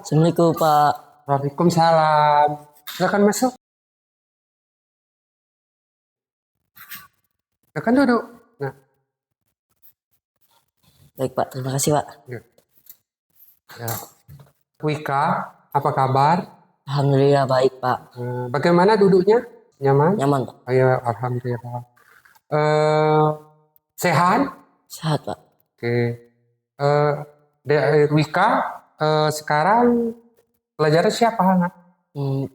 Assalamualaikum Pak. Waalaikumsalam. Silakan masuk. Silakan duduk. Nah, Baik Pak, terima kasih Pak. ya. Ya. Wika, apa kabar? Alhamdulillah baik Pak. Bagaimana duduknya? Nyaman? Nyaman Pak. Oh, ya, alhamdulillah. Eh, sehat? Sehat Pak. Oke. Wika, sekarang pelajaran siapa anak?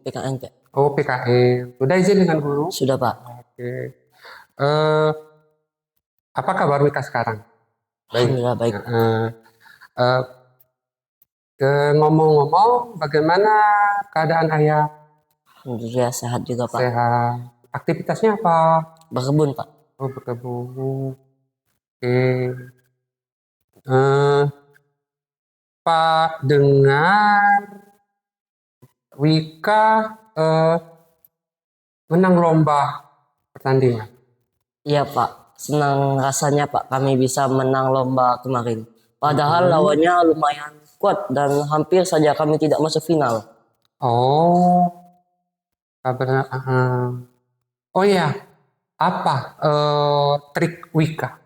PKN Pak. Oh, PKN. Sudah izin dengan guru? Sudah Pak. Oke. Eh, apa kabar Wika sekarang? Alhamdulillah baik. Eh, Ngomong-ngomong, bagaimana keadaan ayah? Alhamdulillah sehat juga Pak. Sehat. Aktivitasnya apa? Berkebun Pak. Oh, berkebun. Oke. Eh, Pak dengar Wika menang lomba pertandingan. Iya Pak. Senang rasanya Pak kami bisa menang lomba kemarin. Padahal lawannya lumayan kuat dan hampir saja kami tidak masuk final. Oh, kabar. Oh ya, apa trik Wika?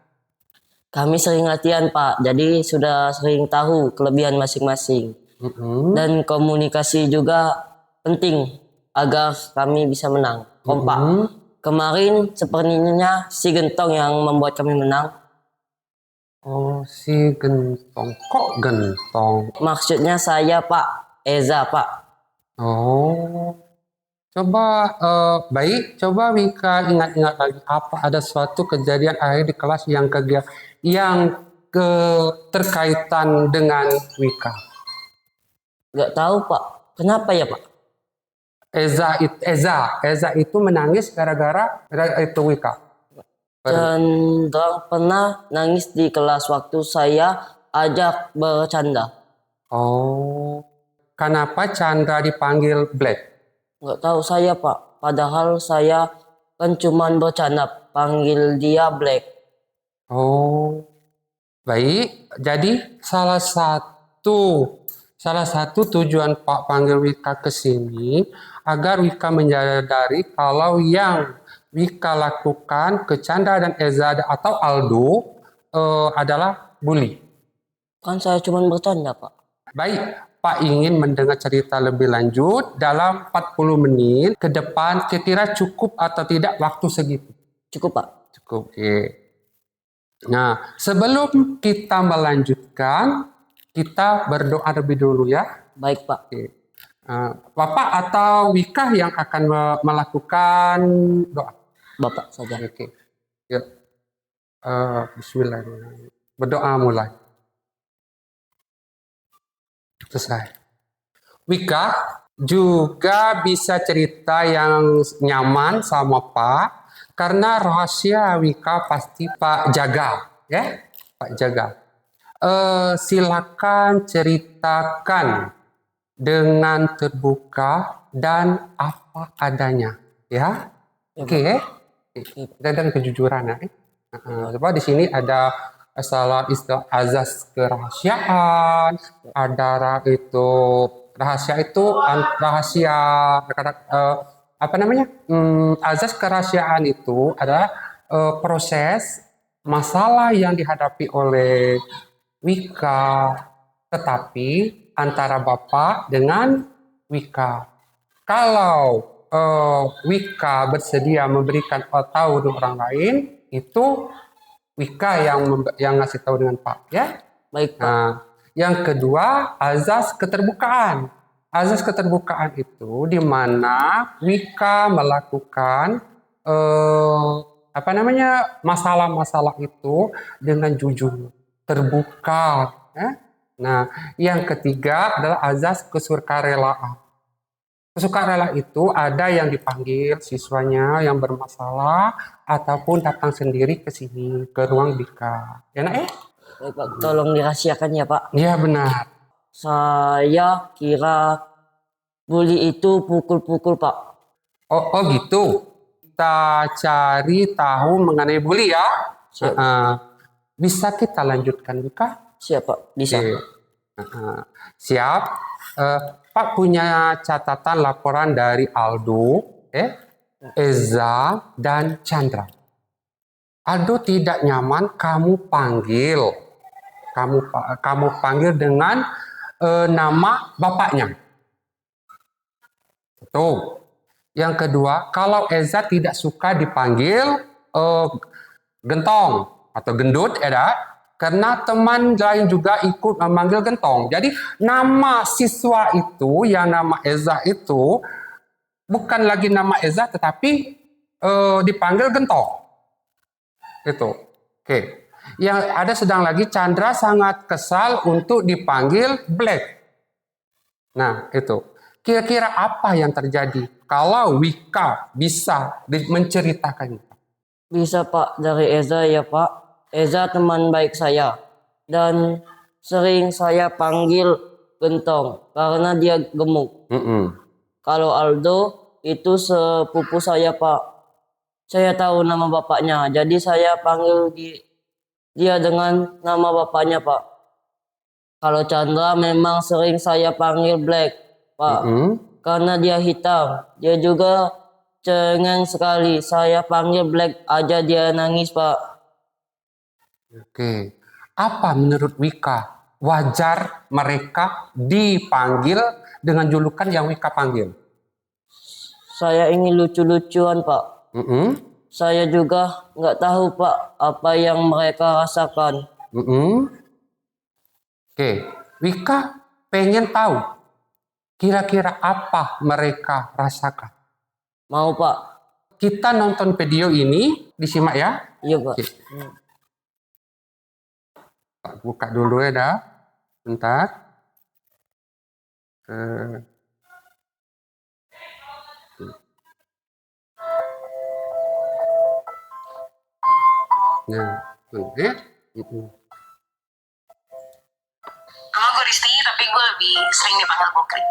Kami sering latihan Pak, jadi sudah sering tahu kelebihan masing-masing. Dan komunikasi juga penting agar kami bisa menang. Kompak. Kemarin sepertinya si Gentong yang membuat kami menang. Oh, si Gentong. Kok Gentong? Maksudnya saya Pak, Eza Pak. Oh, coba baik. Coba Wika ingat-ingat lagi apa ada suatu kejadian akhir di kelas yang terkaitan dengan Wika. Gak tahu Pak, kenapa ya Pak? Eza itu menangis gara-gara itu Wika. Cenderung pernah nangis di kelas waktu saya ajak bercanda. Oh, kenapa Chandra dipanggil Black? Gak tahu saya Pak, padahal saya kan cuman bercanda panggil dia Black. Oh, baik. Jadi salah satu tujuan Pak panggil Wika ke sini agar Wika menyadari kalau yang Wika lakukan ke Chandra dan Eza atau Aldo adalah bully. Kan saya cuman bercanda Pak. Baik, Pak ingin mendengar cerita lebih lanjut dalam 40 menit ke depan. Kira-kira cukup atau tidak waktu segitu? Cukup Pak. Cukup, oke. Nah, sebelum kita melanjutkan, kita berdoa lebih dulu ya. Baik Pak. Oke. Bapak atau Wika yang akan melakukan doa? Bapak saja. Oke. Yuk. Bismillahirrahmanirrahim. Berdoa mulai. Selesai. Wika juga bisa cerita yang nyaman sama Pak, karena rahasia Wika pasti Pak jaga, ya, Pak jaga. Silakan ceritakan dengan terbuka dan apa adanya, ya. Oke. Dan kejujuran, ya. Coba di sini ada salah istilah azas kerahasiaan, ada itu rahasia apa namanya? Azas kerahasiaan itu adalah proses masalah yang dihadapi oleh Wika, tetapi antara Bapak dengan Wika. Kalau Wika bersedia memberikan tahu dengan orang lain, itu Wika yang ngasih tahu dengan Pak, ya. Baik Pak. Nah, yang kedua, azas keterbukaan. Azas keterbukaan itu di mana Wika melakukan masalah-masalah itu dengan jujur, terbuka. Ya. Nah, yang ketiga adalah azas kesukarelaan. Kesukarela itu ada yang dipanggil siswanya yang bermasalah ataupun datang sendiri ke sini, ke ruang Wika. Enak ya? Baik Pak, tolong dirahasiakan ya Pak. Iya benar. Saya kira bully itu pukul-pukul Pak. Oh gitu. Kita cari tahu mengenai bully ya. Siap. Bisa kita lanjutkan Wika? Siap Pak, bisa. Oke. Siap. Pak punya catatan laporan dari Aldo, Eza, dan Chandra. Aldo tidak nyaman kamu panggil. Kamu panggil dengan nama bapaknya. Tuh. Yang kedua, kalau Eza tidak suka dipanggil gentong atau gendut, karena teman lain juga ikut memanggil gentong. Jadi nama siswa itu, yang nama Eza itu, bukan lagi nama Eza, tetapi dipanggil gentong. Itu. Oke. Yang ada sedang lagi Chandra sangat kesal untuk dipanggil Black. Nah, itu. Kira-kira apa yang terjadi kalau Wika bisa menceritakannya? Bisa Pak, dari Eza ya Pak. Eza teman baik saya. Dan sering saya panggil gentong karena dia gemuk. Kalau Aldo itu sepupu saya Pak. Saya tahu nama bapaknya, jadi saya panggil dia dengan nama bapaknya Pak. Kalau Chandra memang sering saya panggil Black Pak. Karena dia hitam. Dia juga cengeng sekali. Saya panggil Black aja dia nangis Pak. Oke. Apa menurut Wika wajar mereka dipanggil dengan julukan yang Wika panggil? Saya ingin lucu-lucuan Pak. Saya juga nggak tahu Pak apa yang mereka rasakan. Oke. Wika pengen tahu kira-kira apa mereka rasakan. Mau Pak? Kita nonton video ini, disimak ya. Iya Pak. Oke. Buka dulu ya dah. Bentar. Nah, Nama gue Risti, tapi gue lebih sering dipanggil Bokri.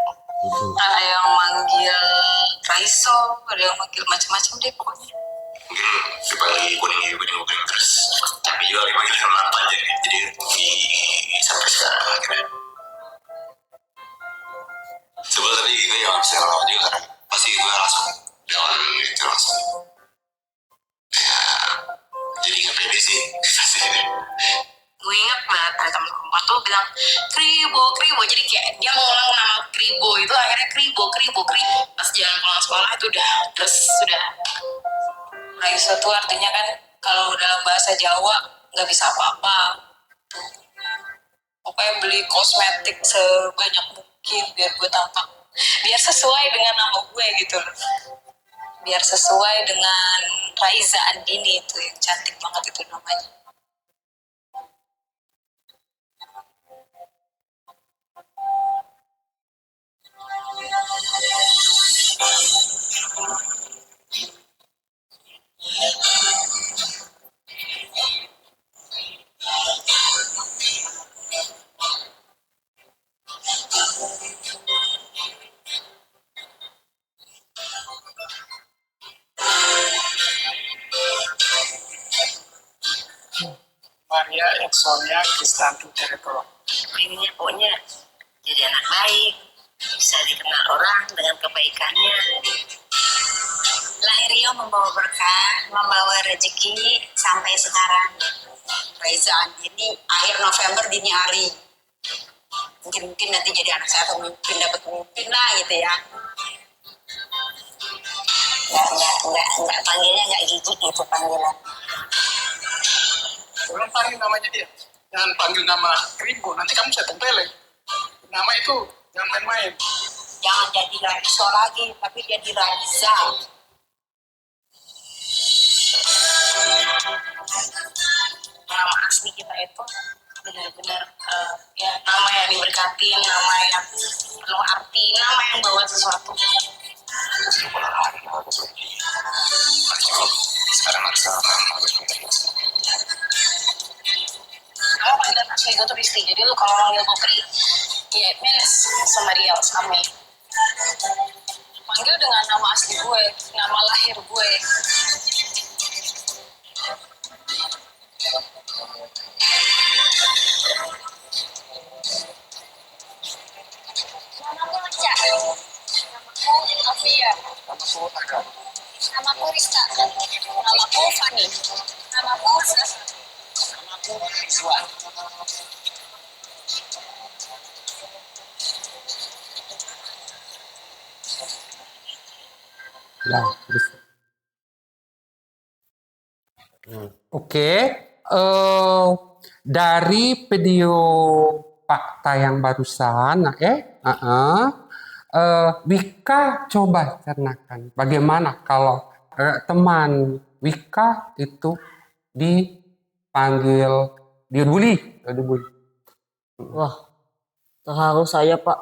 Ada yang manggil Raiso, ada yang manggil macam-macam deh pokoknya. Mungkin dipanggil kuning terus. Tapi juga dipanggil sama apa aja nih. Jadi sampai sekarang akhirnya. Sebelum tadi gue yang bisa ngelawan juga karena pasti gue langsung jalan gitu langsung. Ya, jadi nggak pede sih. Gue ingat banget ada temen gue tuh bilang kribo, jadi kayak dia mengulang nama kribo itu akhirnya kribo. Pas jalan pulang sekolah itu sudah Raiso tuh artinya kan kalau dalam bahasa Jawa nggak bisa apa-apa. Pokoknya beli kosmetik sebanyak mungkin biar gue tampak, biar sesuai dengan nama gue gitu loh. Biar sesuai dengan Raiza Andini itu yang cantik banget itu namanya. Maria Exonia Kristanti Tereto. Ini pokoknya jadi anak baik, bisa dikenal orang dengan kebaikannya. Lahirnya membawa berkah, membawa rezeki sampai sekarang. Raiza Andini akhir November dini hari. Mungkin nanti jadi anak saya pemimpin, dapat pemimpin lah gitu ya. Enggak panggilnya enggak gigit gitu panggilan. Belum panggil namanya dia. Jangan panggil nama Kribo, nanti kamu saya tempelin. Nama itu jangan main-main. Jangan jadi Raiso lagi, tapi jadi Raiza. Nama asli kita itu benar-benar ya nama yang diberkati, nama yang penuh arti, nama yang bawa sesuatu. Sekarang harus Kamu panggilan asli gue tuh Risti, jadi lu kalau manggil Bokri, ya it means somebody else, Ami. Panggil dengan nama asli gue, nama lahir gue. Namaku Nica. Namaku Afia. Namaku Rista. Namaku Fani. Namaku Sasa. Namaku Rizwan. Ya, bisa. Oke, dari video fakta yang barusan, Wika coba cernakan bagaimana kalau teman Wika itu dipanggil dibully. Wah, terharu saya Pak.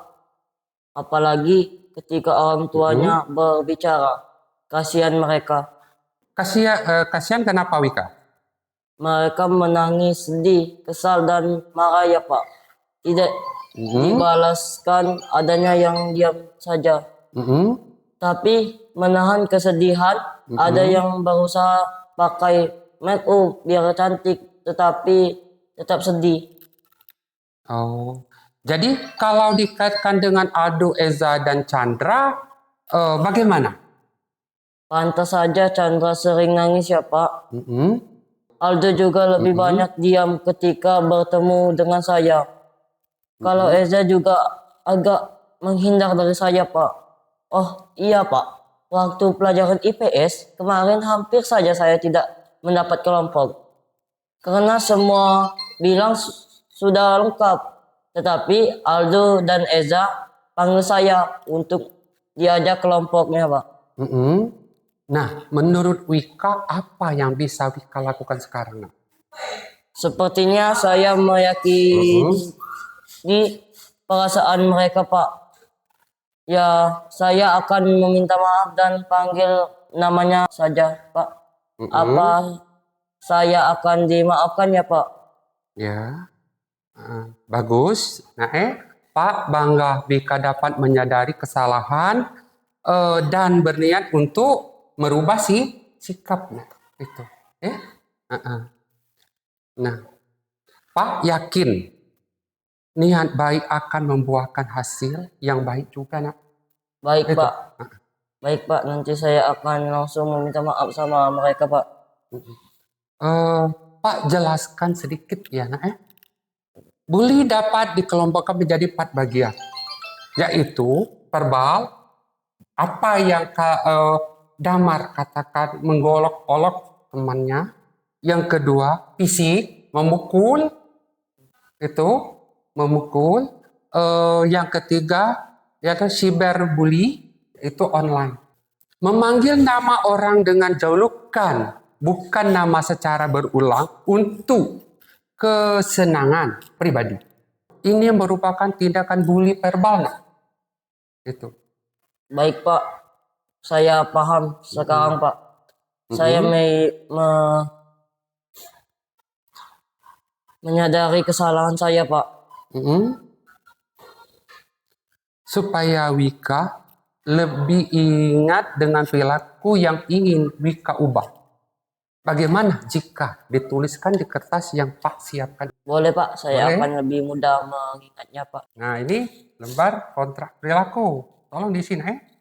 Apalagi ketika orang tuanya berbicara. Kasihan mereka. Kasihan kenapa Wika? Mereka menangis, sedih, kesal, dan marah ya Pak. Tidak dibalaskan, adanya yang diam saja. Tapi menahan kesedihan, ada yang berusaha pakai make up biar cantik, tetapi tetap sedih. Oh, jadi kalau dikaitkan dengan Aldo, Eza, dan Chandra, bagaimana? Pantas saja Chandra sering nangis ya Pak. Aldo juga lebih banyak diam ketika bertemu dengan saya. Kalau Eza juga agak menghindar dari saya Pak. Oh iya Pak, waktu pelajaran IPS kemarin hampir saja saya tidak mendapat kelompok. Karena semua bilang sudah lengkap. Tetapi Aldo dan Eza panggil saya untuk diajak kelompoknya Pak. Nah, menurut Wika, apa yang bisa Wika lakukan sekarang? Nak? Sepertinya saya meyakini perasaan mereka Pak. Ya, saya akan meminta maaf dan panggil namanya saja Pak. Apa saya akan dimaafkan ya Pak? Ya, bagus. Nah, Pak bangga Wika dapat menyadari kesalahan dan berniat untuk merubah sikapnya itu. Nah, Pak yakin niat baik akan membuahkan hasil yang baik juga, Nak. Baik Itu. Pak. Baik Pak, nanti saya akan langsung meminta maaf sama mereka Pak. Pak jelaskan sedikit ya, Nak. Bully dapat dikelompokkan menjadi 4 bagian, yaitu verbal, apa yang Damar katakan menggolok-olok temannya. Yang kedua, fisik, memukul, itu memukul. Yang ketiga, yaitu cyberbully, itu online. Memanggil nama orang dengan julukan, bukan nama secara berulang untuk kesenangan pribadi. Ini merupakan tindakan bully verbal. Itu. Baik Pak. Saya paham sekarang Pak. Saya menyadari kesalahan saya Pak. Supaya Wika lebih ingat dengan perilaku yang ingin Wika ubah. Bagaimana jika dituliskan di kertas yang Pak siapkan? Boleh Pak, saya Boleh? akan lebih mudah mengingatnya Pak. Nah, ini lembar kontrak perilaku. Tolong di sini.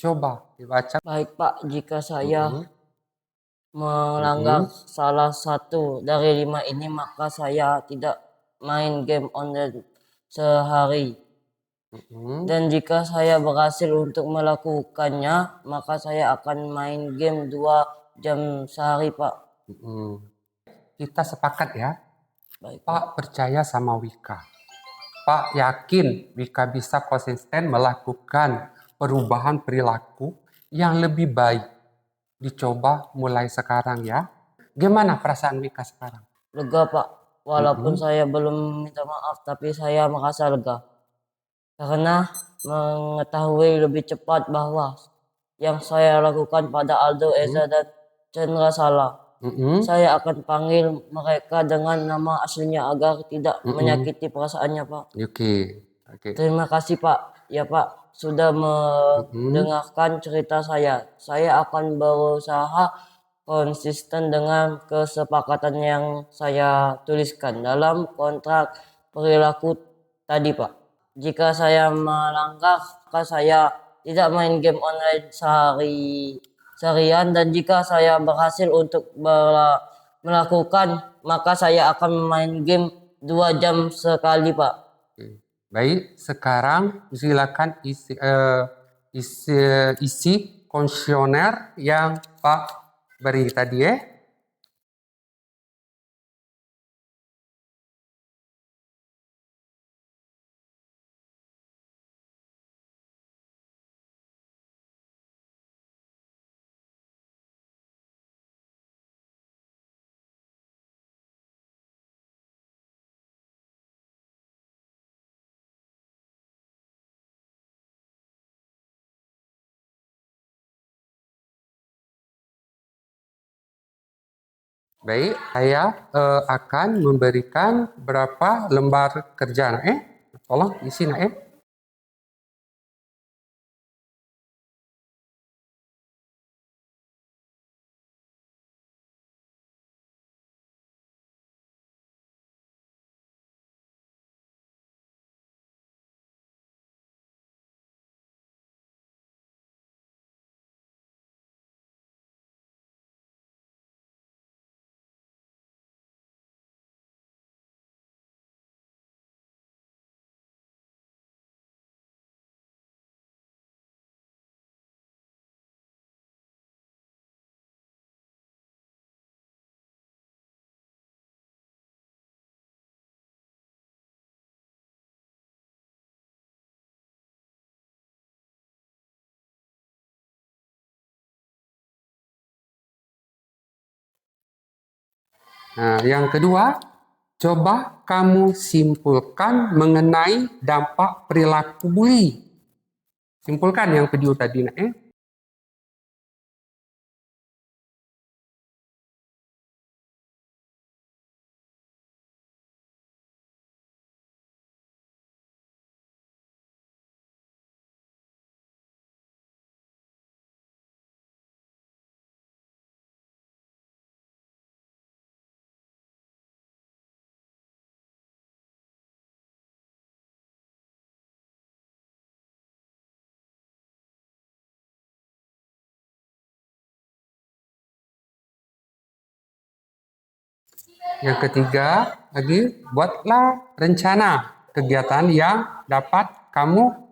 Coba dibaca. Baik Pak, jika saya melanggar salah satu dari 5 ini, maka saya tidak main game online sehari. Dan jika saya berhasil untuk melakukannya, maka saya akan main game 2 jam sehari Pak. Kita sepakat ya. Baik Pak percaya sama Wika. Pak yakin Wika bisa konsisten melakukan perubahan perilaku yang lebih baik. Dicoba mulai sekarang ya. Gimana perasaan Wika sekarang? Lega Pak, walaupun saya belum minta maaf, tapi saya merasa lega. Karena mengetahui lebih cepat bahwa yang saya lakukan pada Aldo, Eza, dan Chandra salah. Saya akan panggil mereka dengan nama aslinya agar tidak menyakiti perasaannya, Pak. Oke. Terima kasih, Pak. Ya, Pak, sudah mendengarkan cerita saya. Saya akan berusaha konsisten dengan kesepakatan yang saya tuliskan dalam kontrak perilaku tadi, Pak. Jika saya melanggar, maka saya tidak main game online seharian, dan jika saya berhasil untuk melakukan, maka saya akan main game 2 jam sekali, Pak. Baik, sekarang silakan isi kuesioner yang Pak beri tadi ya. Baik, saya akan memberikan berapa lembar kerja tolong isi Nah, yang kedua, coba kamu simpulkan mengenai dampak perilaku bully. Simpulkan yang video tadi Yang ketiga, lagi buatlah rencana kegiatan yang dapat kamu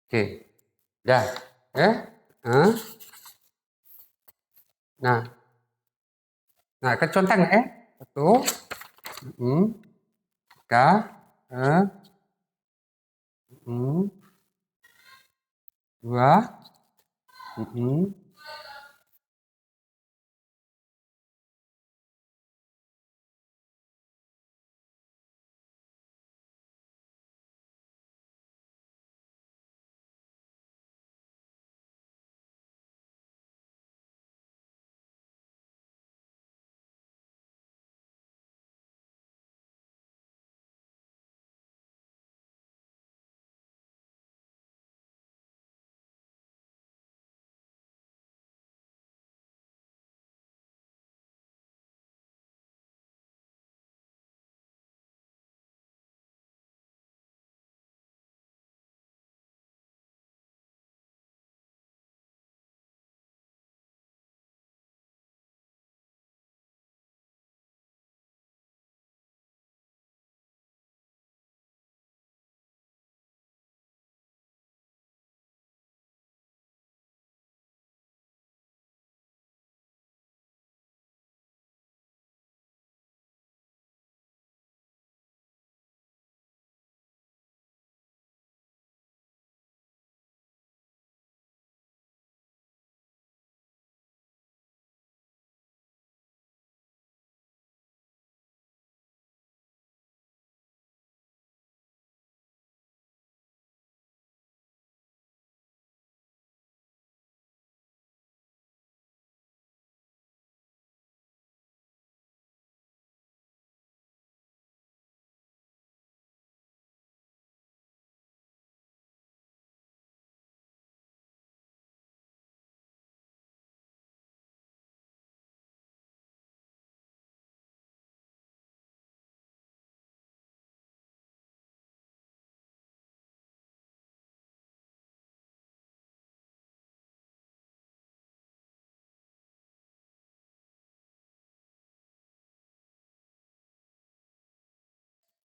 Oke, dah, nah, kecontek satu, tiga, dua,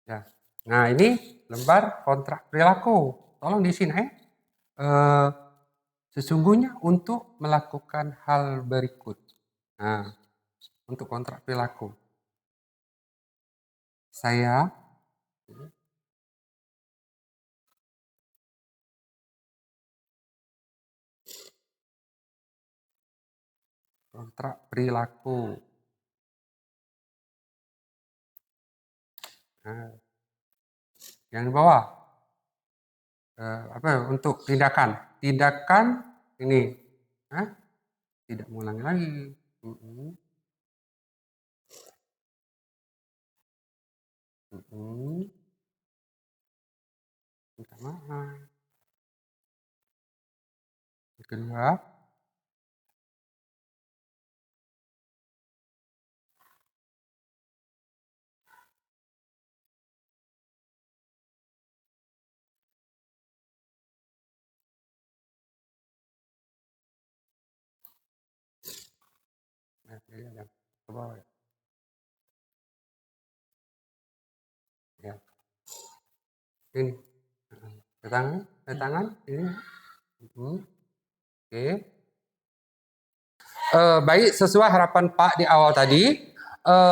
Ya. Nah, ini lembar kontrak perilaku. Tolong diisi, Nak. Sesungguhnya untuk melakukan hal berikut. Nah, untuk kontrak perilaku. Saya kontrak perilaku. Nah, yang di bawah apa untuk tindakan? Tindakan ini, tidak mengulangi lagi. Minta maaf. Yang kedua, yang ke bawah ya. Ya. Ini, tangan, ini. Oke. Baik, sesuai harapan Pak di awal tadi,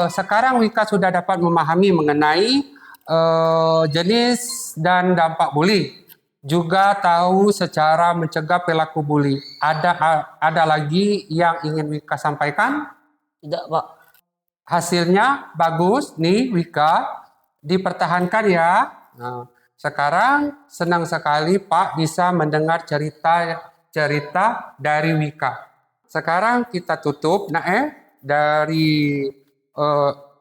sekarang Wika sudah dapat memahami mengenai jenis dan dampak bully. Juga tahu secara mencegah perilaku bully. Ada lagi yang ingin Wika sampaikan? Tidak, Pak. Hasilnya bagus nih, Wika. Dipertahankan ya. Nah, sekarang senang sekali Pak bisa mendengar cerita dari Wika. Sekarang kita tutup, dari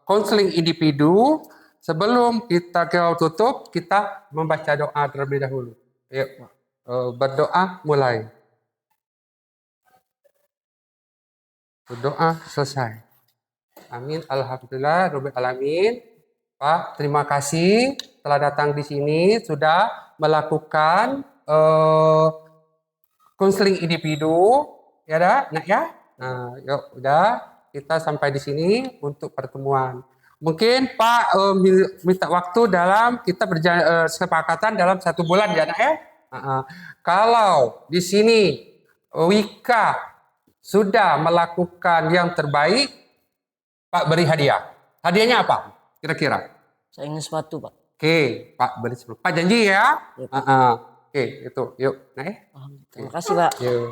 konseling individu. Sebelum kita tutup, kita membaca doa terlebih dahulu. Yuk, berdoa mulai. Berdoa selesai. Amin. Alhamdulillah, Rabbil Alamin. Pak, terima kasih telah datang di sini, sudah melakukan konseling individu. Ya, Nak ya. Nah, yuk, udah kita sampai di sini untuk pertemuan. Mungkin Pak minta waktu dalam kita kesepakatan dalam 1 bulan ya, Nak ya. Kalau di sini Wika sudah melakukan yang terbaik, Pak beri hadiah. Hadiahnya apa? Kira-kira? Saya ingin sepatu, Pak. Oke, Pak beri 10. Pak janji ya? Ya, Oke, itu. Yuk, Terima kasih, Pak. Yuk.